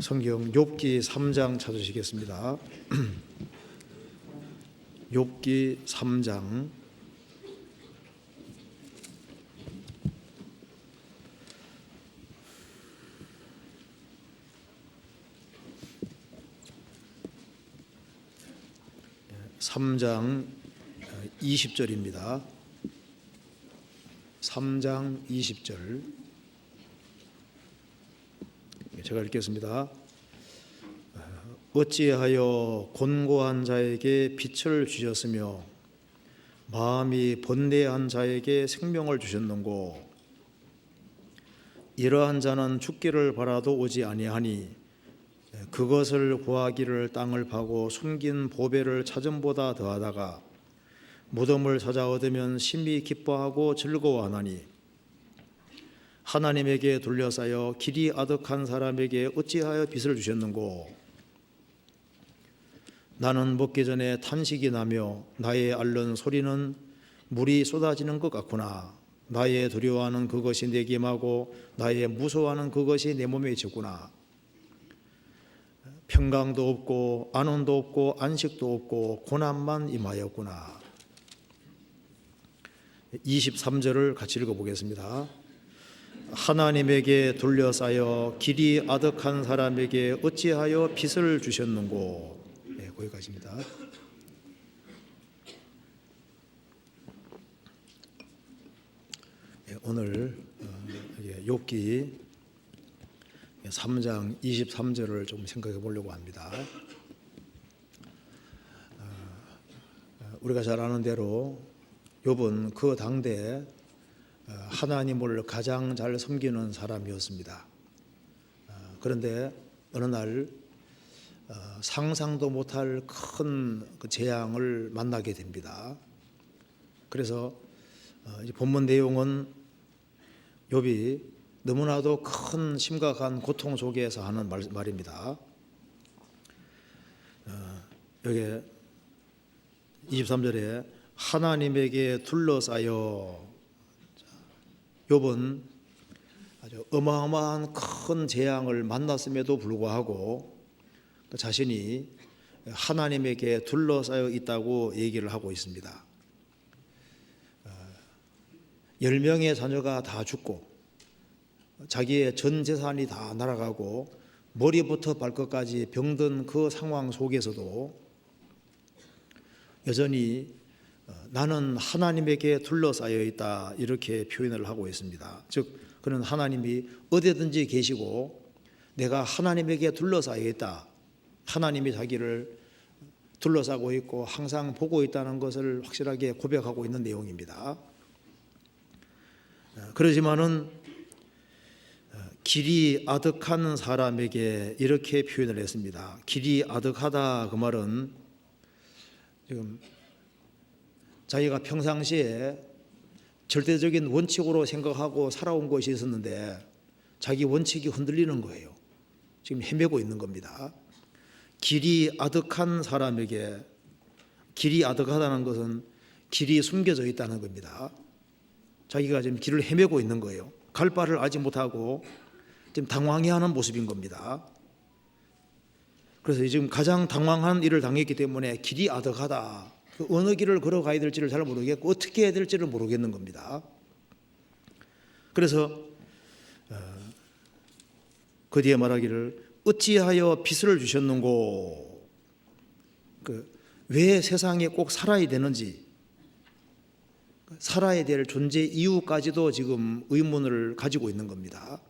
성경 욥기 3장 찾으시겠습니다. 욥기 3장 3장 20절입니다. 3장 20절 제가 읽겠습니다. 어찌하여 곤고한 자에게 빛을 주셨으며 마음이 번뇌한 자에게 생명을 주셨는고. 이러한 자는 죽기를 바라도 오지 아니하니 그것을 구하기를 땅을 파고 숨긴 보배를 찾음보다 더하다가 무덤을 찾아 얻으면 심히 기뻐하고 즐거워하나니. 하나님에게 둘러싸여 길이 아득한 사람에게 어찌하여 빛을 주셨는고. 나는 먹기 전에 탄식이 나며 나의 앓는 소리는 물이 쏟아지는 것 같구나. 나의 두려워하는 그것이 내게 임하고 나의 무서워하는 그것이 내 몸에 있구나. 평강도 없고 안온도 없고 안식도 없고 고난만 임하였구나. 23절을 같이 읽어보겠습니다. 하나님에게 둘러싸여 길이 아득한 사람에게 어찌하여 빛을 주셨는고. 네, 거기까지입니다. 네, 오늘 욥기 3장 23절을 좀 생각해 보려고 합니다. 우리가 잘 아는 대로 욥은 그 당대 하나님을 가장 잘 섬기는 사람이었습니다. 그런데 어느 날 상상도 못할 큰 재앙을 만나게 됩니다. 그래서 본문 내용은 욥이 너무나도 큰 심각한 고통 속에서 하는 말입니다. 여기 23절에 하나님에게 둘러싸여. 욥은 아주 어마어마한 큰 재앙을 만났음에도 불구하고 자신이 하나님에게 둘러싸여 있다고 얘기를 하고 있습니다. 10명의 자녀가 다 죽고 자기의 전 재산이 다 날아가고 머리부터 발끝까지 병든 그 상황 속에서도 여전히 나는 하나님에게 둘러싸여 있다, 이렇게 표현을 하고 있습니다. 즉 그는 하나님이 어디든지 계시고 내가 하나님에게 둘러싸여 있다, 하나님이 자기를 둘러싸고 있고 항상 보고 있다는 것을 확실하게 고백하고 있는 내용입니다. 그러지만은 길이 아득한 사람에게 이렇게 표현을 했습니다. 길이 아득하다, 그 말은 지금 자기가 평상시에 절대적인 원칙으로 생각하고 살아온 것이 있었는데 자기 원칙이 흔들리는 거예요. 지금 헤매고 있는 겁니다. 길이 아득한 사람에게, 길이 아득하다는 것은 길이 숨겨져 있다는 겁니다. 자기가 지금 길을 헤매고 있는 거예요. 갈 바를 알지 못하고 지금 당황해하는 모습인 겁니다. 그래서 지금 가장 당황한 일을 당했기 때문에 길이 아득하다, 어느 길을 걸어가야 될지를 잘 모르겠고 어떻게 해야 될지를 모르겠는 겁니다. 그래서 그 뒤에 말하기를 어찌하여 빛을 주셨는고. 왜 세상에 꼭 살아야 되는지, 살아야 될 존재 이유까지도 지금 의문을 가지고 있는 겁니다.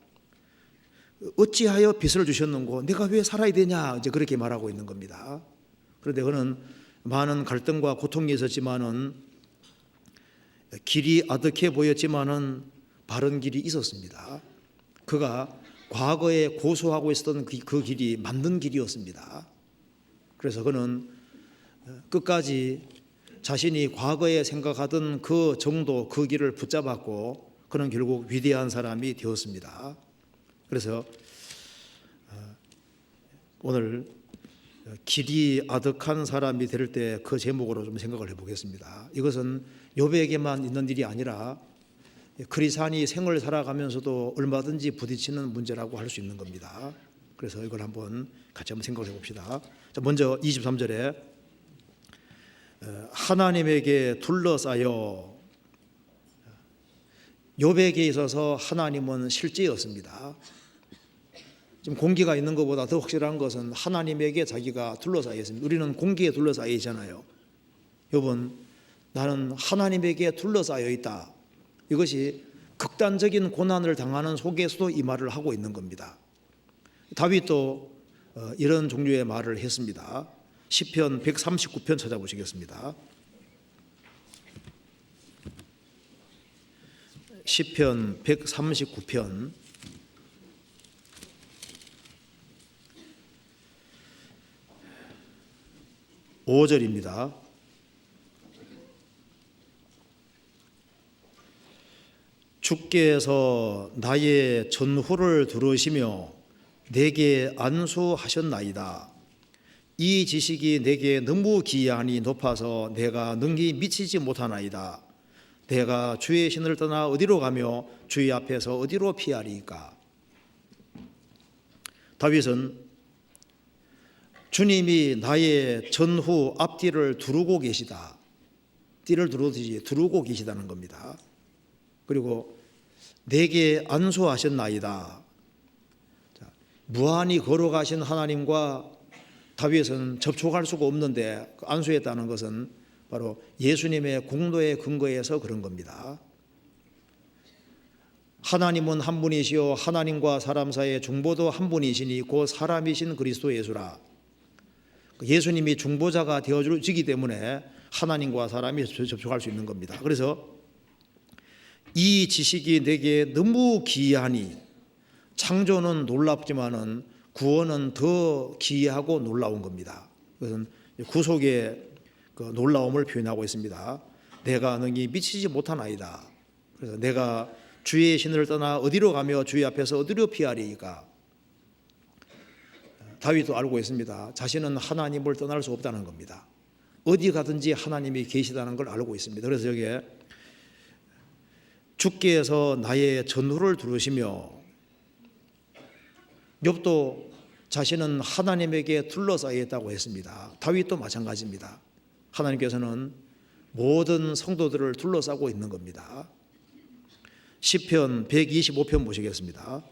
어찌하여 빛을 주셨는고, 내가 왜 살아야 되냐, 이제 그렇게 말하고 있는 겁니다. 그런데 그는 많은 갈등과 고통이 있었지만은, 길이 아득해 보였지만은 바른 길이 있었습니다. 그가 과거에 고수하고 있었던 그 길이 맞는 길이었습니다. 그래서 그는 끝까지 자신이 과거에 생각하던 그 정도, 그 길을 붙잡았고 그는 결국 위대한 사람이 되었습니다. 그래서 오늘 길이 아득한 사람이 될 때 그 제목으로 좀 생각을 해보겠습니다. 이것은 욥에게만 있는 일이 아니라 크리스찬이 생을 살아가면서도 얼마든지 부딪히는 문제라고 할 수 있는 겁니다. 그래서 이걸 같이 한번 생각을 해봅시다. 자, 먼저 23절에 하나님에게 둘러싸여. 욥에게 있어서 하나님은 실제였습니다. 지금 공기가 있는 것보다 더 확실한 것은 하나님에게 자기가 둘러싸여 있습니다. 우리는 공기에 둘러싸여 있잖아요. 욥은 나는 하나님에게 둘러싸여 있다. 이것이 극단적인 고난을 당하는 속에서도 이 말을 하고 있는 겁니다. 다윗도 이런 종류의 말을 했습니다. 시편 139편 찾아보시겠습니다. 시편 139편 5절입니다. 주께서 나의 전후를 들으시며 내게 안수하셨나이다. 이 지식이 내게 너무 기이하니 높아서 내가 능히 미치지 못하나이다. 내가 주의 신을 떠나 어디로 가며 주의 앞에서 어디로 피하리이까. 다윗은 주님이 나의 전후 앞뒤를 두르고 계시다. 띠를 두르듯이 두르고 계시다는 겁니다. 그리고 내게 안수하셨나이다. 무한히 걸어가신 하나님과 다윗은 접촉할 수가 없는데 안수했다는 것은 바로 예수님의 공로에 근거해서 그런 겁니다. 하나님은 한 분이시요 하나님과 사람 사이의 중보도 한 분이시니 곧 사람이신 그리스도 예수라. 예수님이 중보자가 되어주기 때문에 하나님과 사람이 접촉할 수 있는 겁니다. 그래서 이 지식이 내게 너무 기이하니, 창조는 놀랍지만은 구원은 더 기이하고 놀라운 겁니다. 그것은 구속의 그 놀라움을 표현하고 있습니다. 내가 능히 미치지 못하나이다. 그래서 내가 주의 신을 떠나 어디로 가며 주의 앞에서 어디로 피하리이까. 다윗도 알고 있습니다. 자신은 하나님을 떠날 수 없다는 겁니다. 어디 가든지 하나님이 계시다는 걸 알고 있습니다. 그래서 여기에 주께서 나의 전후를 들으시며, 욥도 자신은 하나님에게 둘러싸여 있다고 했습니다. 다윗도 마찬가지입니다. 하나님께서는 모든 성도들을 둘러싸고 있는 겁니다. 시편 125편 보시겠습니다.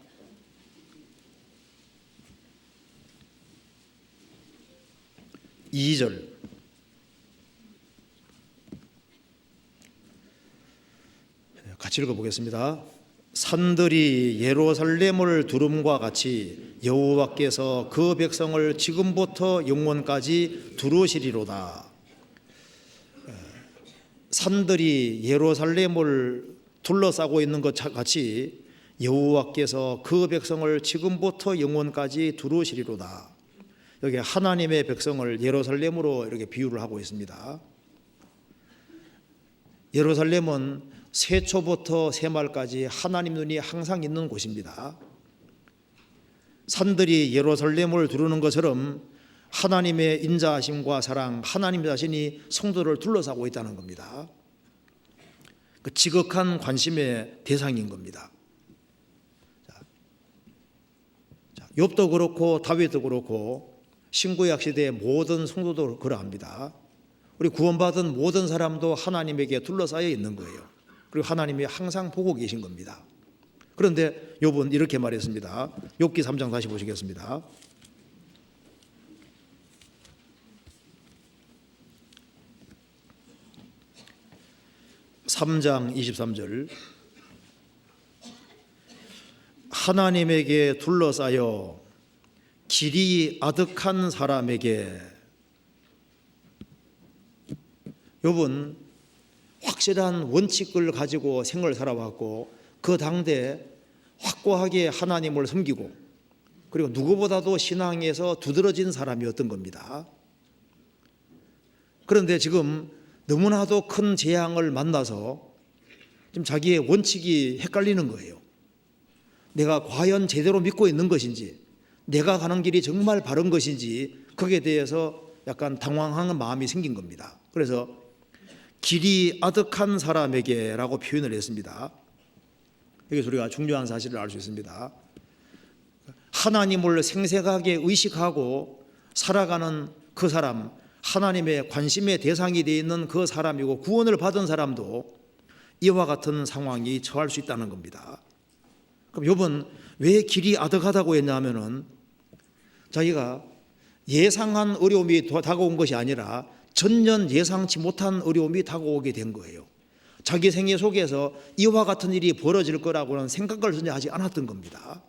이 절 같이 읽어보겠습니다. 산들이 예루살렘을 두름과 같이 여호와께서 그 백성을 지금부터 영원까지 두르시리로다. 산들이 예루살렘을 둘러싸고 있는 것 같이 여호와께서 그 백성을 지금부터 영원까지 두르시리로다. 여기 하나님의 백성을 예루살렘으로 이렇게 비유를 하고 있습니다. 예루살렘은 세초부터 세말까지 하나님 눈이 항상 있는 곳입니다. 산들이 예루살렘을 두르는 것처럼 하나님의 인자하심과 사랑, 하나님 자신이 성도를 둘러싸고 있다는 겁니다. 그 지극한 관심의 대상인 겁니다. 욥도 그렇고 다윗도 그렇고 신구약 시대의 모든 성도도 그러합니다. 우리 구원받은 모든 사람도 하나님에게 둘러싸여 있는 거예요. 그리고 하나님이 항상 보고 계신 겁니다. 그런데 욥은 이렇게 말했습니다. 욥기 3장 다시 보시겠습니다. (3장 23절) 하나님에게 둘러싸여 길이 아득한 사람에게. 욥은 확실한 원칙을 가지고 생을 살아왔고 그 당대에 확고하게 하나님을 섬기고 그리고 누구보다도 신앙에서 두드러진 사람이었던 겁니다. 그런데 지금 너무나도 큰 재앙을 만나서 지금 자기의 원칙이 헷갈리는 거예요. 내가 과연 제대로 믿고 있는 것인지, 내가 가는 길이 정말 바른 것인지, 거기에 대해서 약간 당황하는 마음이 생긴 겁니다. 그래서 길이 아득한 사람에게 라고 표현을 했습니다. 여기서 우리가 중요한 사실을 알 수 있습니다. 하나님을 생생하게 의식하고 살아가는 그 사람, 하나님의 관심의 대상이 되어 있는 그 사람이고 구원을 받은 사람도 이와 같은 상황이 처할 수 있다는 겁니다. 그럼 욥은 왜 길이 아득하다고 했냐면은 자기가 예상한 어려움이 다가온 것이 아니라 전혀 예상치 못한 어려움이 다가오게 된 거예요. 자기 생애 속에서 이와 같은 일이 벌어질 거라고는 생각을 전혀 하지 않았던 겁니다.